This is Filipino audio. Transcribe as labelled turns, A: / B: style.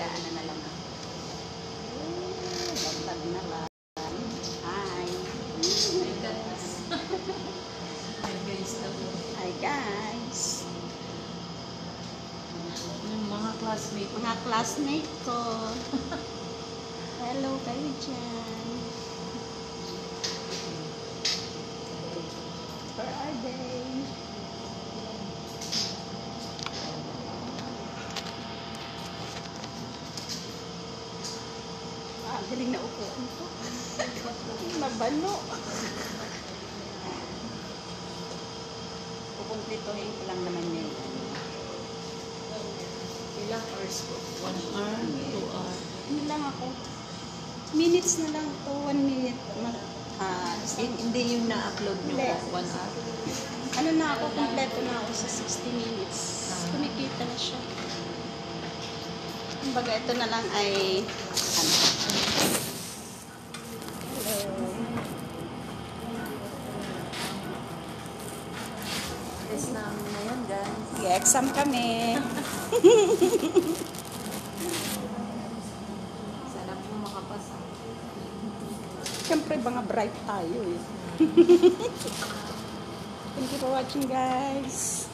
A: mag-aano na lang ako. Bantag na lang. Hi.
B: Hi guys. Hi guys na po.
A: Hi guys.
B: Yung mga classmate.
A: Mga classmate ko. Hello kayo dyan. Where are they? Galing na upuan ko. Mabano. Kukumplituhin ko lang naman yun.
B: Ilang hours po? 1 hour? 2 hour?
A: Ano lang ako? Minutes na lang to. 1 minute.
B: Hindi yung na-upload nyo
A: Hindi.
B: po? 1 hour?
A: Ano na ako? Kompleto na ako sa 60 minutes. Kumikita na siya. Kumbaga ito na lang ay ano?
B: Test namin na yan guys.
A: I-exam kami.
B: Sana po makapasa.
A: Siyempre, mga bright tayo eh. Thank you for watching, guys.